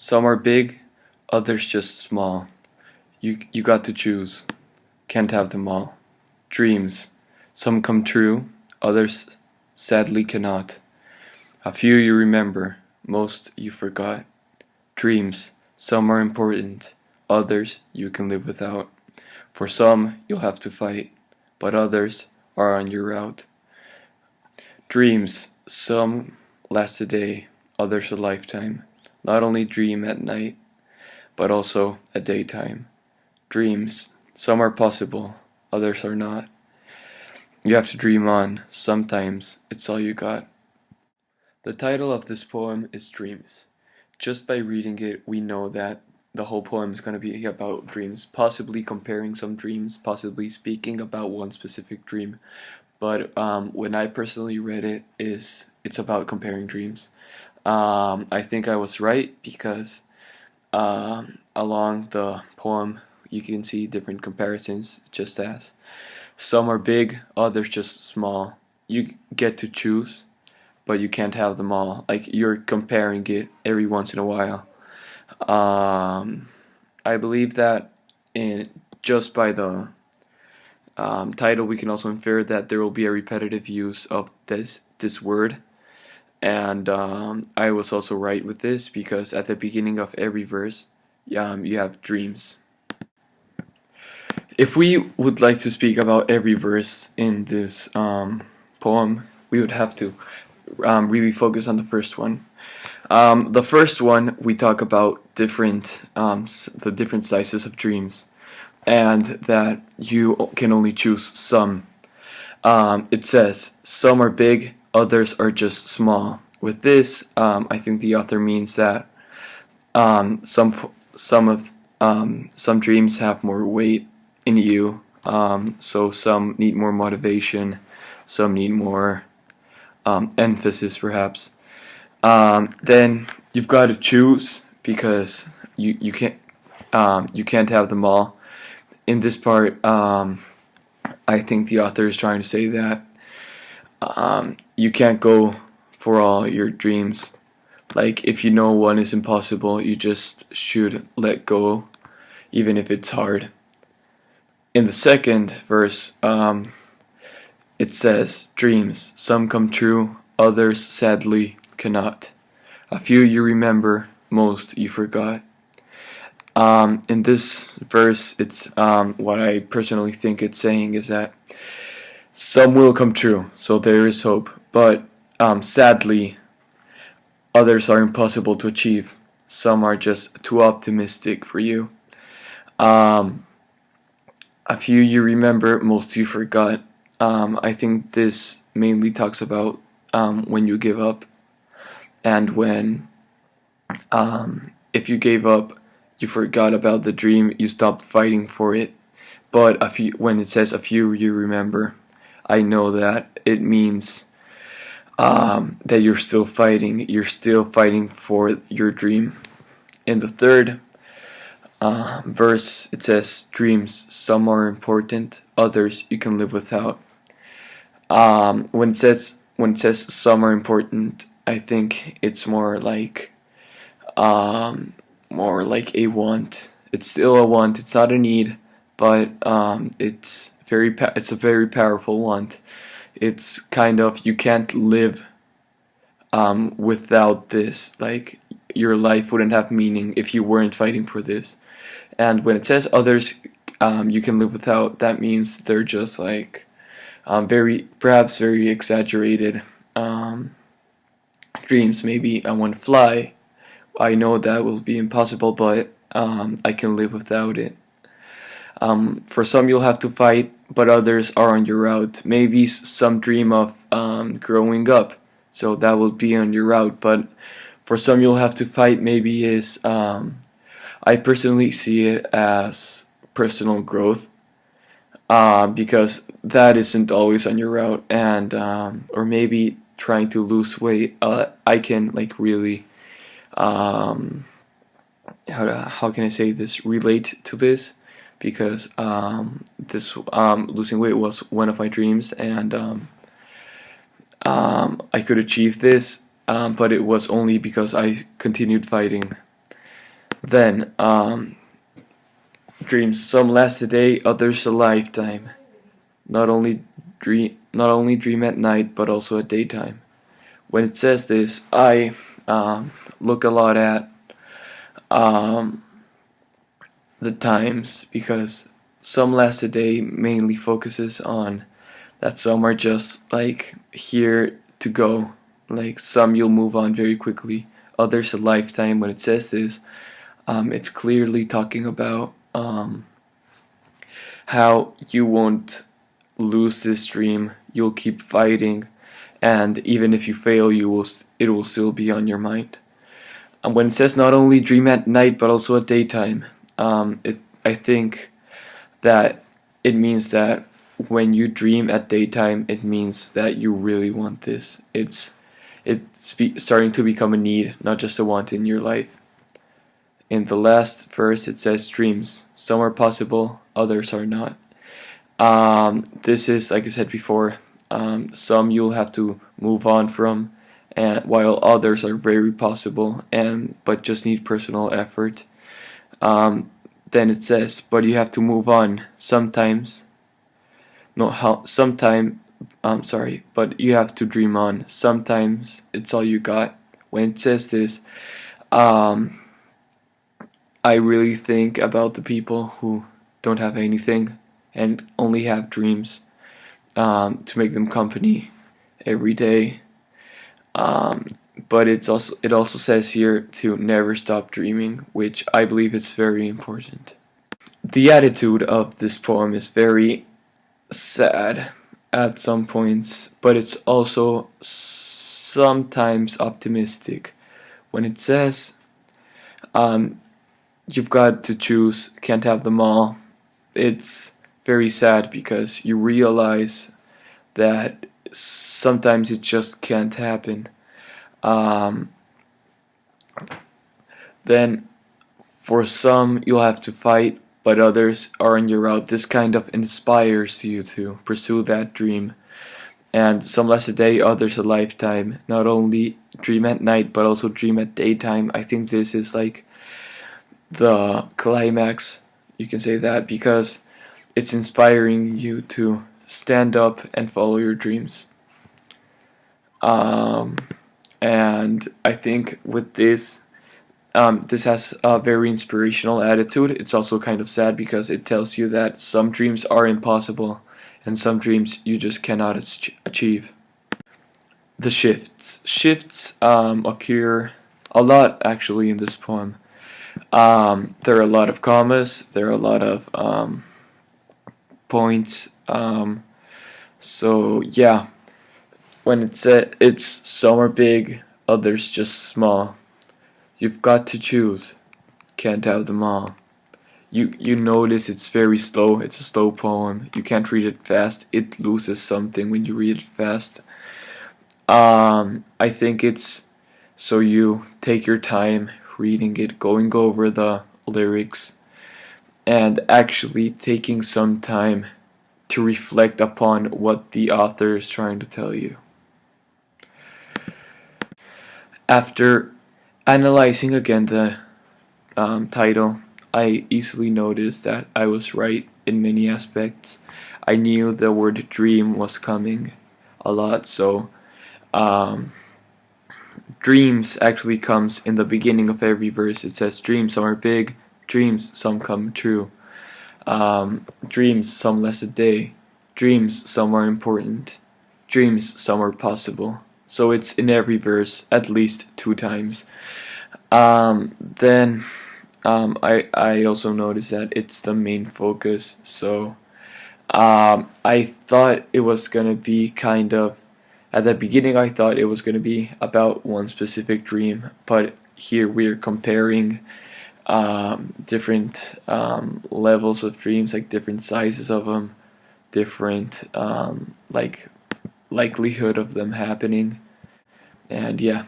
Some are big, others just small. You got to choose. Can't have them all. Dreams. Some come true, others sadly cannot. A few you remember, most you forgot. Dreams. Some are important, others you can live without. For some you'll have to fight, but others are on your route. Dreams. Some last a day, others a lifetime. Not only dream at night, but also at daytime. Dreams. Some are possible, others are not. You have to dream on. Sometimes it's all you got. The title of this poem is Dreams. Just by reading it, we know that the whole poem is going to be about dreams, possibly comparing some dreams, possibly speaking about one specific dream. But when I personally read it, it's about comparing dreams. I think I was right because along the poem you can see different comparisons, just as some are big, others just small. You get to choose, but you can't have them all. Like, you're comparing it every once in a while. I believe that just by the title, we can also infer that there will be a repetitive use of this word. And I was also right with this because at the beginning of every verse, you have dreams. If we would like to speak about every verse in this poem, we would have to really focus on the first one. The first one, we talk about the different sizes of dreams, and that you can only choose some. It says, some are big, others are just small. With this, I think the author means that some dreams have more weight in you, so some need more motivation, some need more emphasis, perhaps. Then you've got to choose because you can't have them all. In this part, I think the author is trying to say that you can't go for all your dreams. Like, if you know one is impossible, you just should let go, even if it's hard. In the second verse, it says, dreams, some come true, others sadly cannot. A few you remember, most you forgot. In this verse, it's what I personally think it's saying is that some will come true, so there is hope, but sadly, others are impossible to achieve. Some are just too optimistic for you. A few you remember, most you forgot. I think this mainly talks about when you give up, and when if you gave up, you forgot about the dream, you stopped fighting for it. But when it says a few you remember, I know that it means that you're still fighting for your dream. In the third verse, it says, dreams, some are important, others you can live without. When it says some are important, I think it's more like a want. It's still a want. It's not a need, but it's a very powerful want. It's kind of, you can't live without this. Like, your life wouldn't have meaning if you weren't fighting for this. And when it says others you can live without, that means they're just like perhaps very exaggerated dreams. Maybe I want to fly. I know that will be impossible, but I can live without it. For some you'll have to fight, but others are on your route. Maybe some dream of growing up, so that will be on your route. But for some you'll have to fight, maybe is I personally see it as personal growth, because that isn't always on your route, and or maybe trying to lose weight. I can like really how can I say this, relate to this, because this losing weight was one of my dreams, and I could achieve this, but it was only because I continued fighting. Then dreams, some last a day, others a lifetime. Not only dream at night, but also at daytime. When it says this, I look a lot at um, the times, because some last a day mainly focuses on that some are just like here to go. Like some you'll move on very quickly, others a lifetime. When it says this, it's clearly talking about how you won't lose this dream. You'll keep fighting, and even if you fail, it will still be on your mind. And when it says not only dream at night but also at daytime, I think that it means that when you dream at daytime, it means that you really want this. It's starting to become a need, not just a want in your life. In the last verse, it says dreams. Some are possible, others are not. This is, like I said before, some you'll have to move on from, and while others are very possible but just need personal effort. Then it says, but you have to move on sometimes. No, how sometime. Sorry, but you have to dream on. Sometimes it's all you got. When it says this, I really think about the people who don't have anything and only have dreams to make them company every day. But it also says here to never stop dreaming, which I believe is very important. The attitude of this poem is very sad at some points, but it's also sometimes optimistic. When it says, you've got to choose, can't have them all, it's very sad because you realize that sometimes it just can't happen. Then for some you'll have to fight, but others are on your route. This kind of inspires you to pursue that dream. And some last a day, others a lifetime. Not only dream at night, but also dream at daytime. I think this is like the climax, you can say that, because it's inspiring you to stand up and follow your dreams. And I think with this, this has a very inspirational attitude. It's also kind of sad because it tells you that some dreams are impossible and some dreams you just cannot achieve. The shifts occur a lot actually in this poem. There are a lot of commas, there are a lot of points. So yeah, when it said it's some are big, others just small. You've got to choose, can't have them all. You notice it's very slow. It's a slow poem. You can't read it fast. It loses something when you read it fast. I think it's so you take your time reading it, going over the lyrics, and actually taking some time to reflect upon what the author is trying to tell you. After analyzing again the title, I easily noticed that I was right in many aspects. I knew the word dream was coming a lot, so dreams actually comes in the beginning of every verse. It says dreams, some are big, dreams, some come true. Dreams, some last a day, dreams, some are important, dreams, some are possible. So it's in every verse at least 2 times. Then I also noticed that it's the main focus. So I thought it was gonna be kind of, at the beginning I thought it was gonna be about one specific dream, but here we're comparing different levels of dreams, like different sizes of them, different like likelihood of them happening, and yeah.